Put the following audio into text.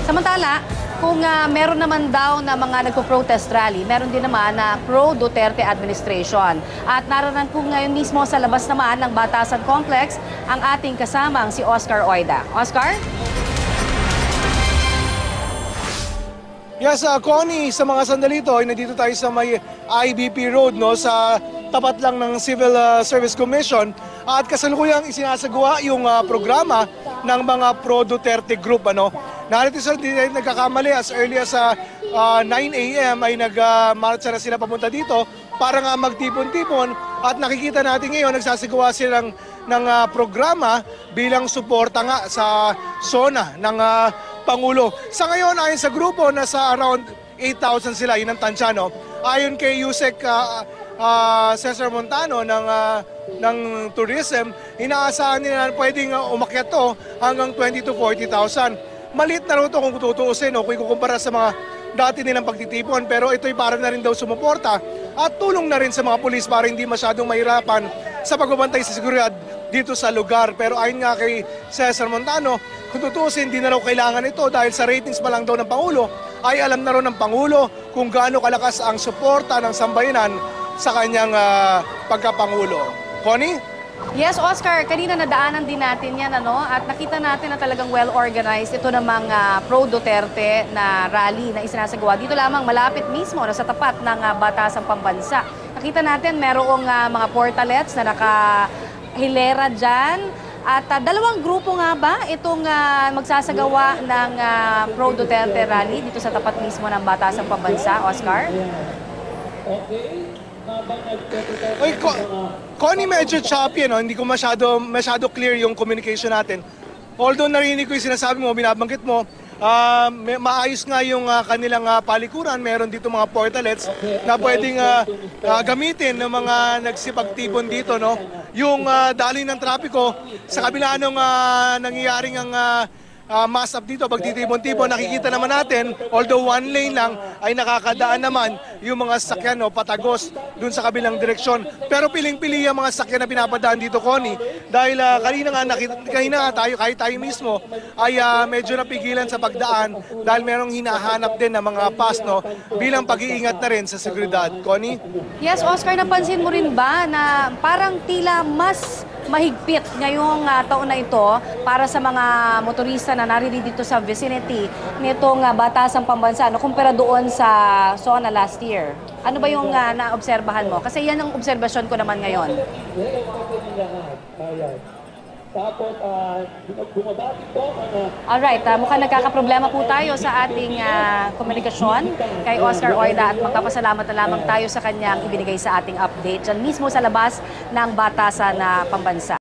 Samantala, kung meron naman daw na mga nagpo-protest rally, meron din naman na pro-Duterte administration. At naranan ko ngayon mismo sa labas naman ng Batasan Complex ang ating kasamang si Oscar Oida. Oscar? Yes, Connie, sa mga sandali ito, nandito tayo sa may IBP Road, no, sa tapat lang ng Civil Service Commission. At kasalukuyang isinasagawa yung programa ng mga pro-Duterte group. Narito sila, hindi tayo nagkakamali, as early as 9 a.m. ay nag-marcha na sila papunta dito para nga magtipon-tipon. At nakikita natin ngayon, nagsasagawa sila ng programa bilang suporta nga sa SONA ng Pangulo. Sa ngayon, ayon sa grupo, nasa around 8,000 sila, yun ang tansya, no? Ayon kay Yusek Cesar Montano ng tourism, inaasahan nila na pwedeng umakyat to hanggang 20 to 40,000. Maliit na rin ito kung tutuusin, no? Kung ikukumpara sa mga dati nilang pagtitipon, pero ito'y para na rin daw sumuporta at tulong na rin sa mga pulis para hindi masyadong mahirapan sa pagbabantay sa seguridad dito sa lugar. Pero ayon nga kay Cesar Montano, kung tutuusin, hindi na raw kailangan ito dahil sa ratings pa lang daw ng Pangulo, ay alam na raw ng Pangulo kung gaano kalakas ang suporta ng sambayanan sa kanyang pagkapangulo. Connie? Yes, Oscar, kanina nadaanan din natin yan, at nakita natin na talagang well-organized ito namang pro-Duterte na rally na isinasagawa. Dito lamang malapit mismo na sa tapat ng Batasang Pambansa. Nakita natin merong mga portalets na nakahilera dyan. At dalawang grupo nga ba itong magsasagawa ng pro-Duterte rally dito sa tapat mismo ng Batasang Pambansa, Oscar? Oy, Connie, medyo choppy, no? Hindi ko masyado clear yung communication natin. Although narinig ko yung sinasabi mo, binabanggit mo, maayos nga yung kanilang palikuran. Meron dito mga portalets na pwedeng gamitin ng mga nagsipagtipon dito, no? Yung daloy ng trapiko sa kabila nung nangyayaring ang mass up dito, pagtitipon-tipon, nakikita naman natin, although one lane lang, ay nakakadaan naman yung mga sasakyan, no, patagos dun sa kabilang direksyon. Pero piling-pili ang mga sasakyan na pinapadaan dito, Connie, dahil kanina nga tayo, kahit tayo mismo, ay medyo napigilan sa pagdaan dahil merong hinahanap din ng mga pass, no, bilang pag-iingat na rin sa seguridad. Connie? Yes, Oscar, napansin mo rin ba na parang tila mas mahigpit ngayong taon na ito para sa mga motorista na naririnig dito sa vicinity nitong Batasang Pambansa kumpara doon sa SONA last year? Ano ba yung naobserbahan mo? Kasi yan ang obserbasyon ko naman ngayon. Alright, mukhang nagkakaproblema po tayo sa ating komunikasyon kay Oscar Oida at magpapasalamat na lamang tayo sa kanyang ibinigay sa ating update dyan mismo sa labas ng Batasan na Pambansa.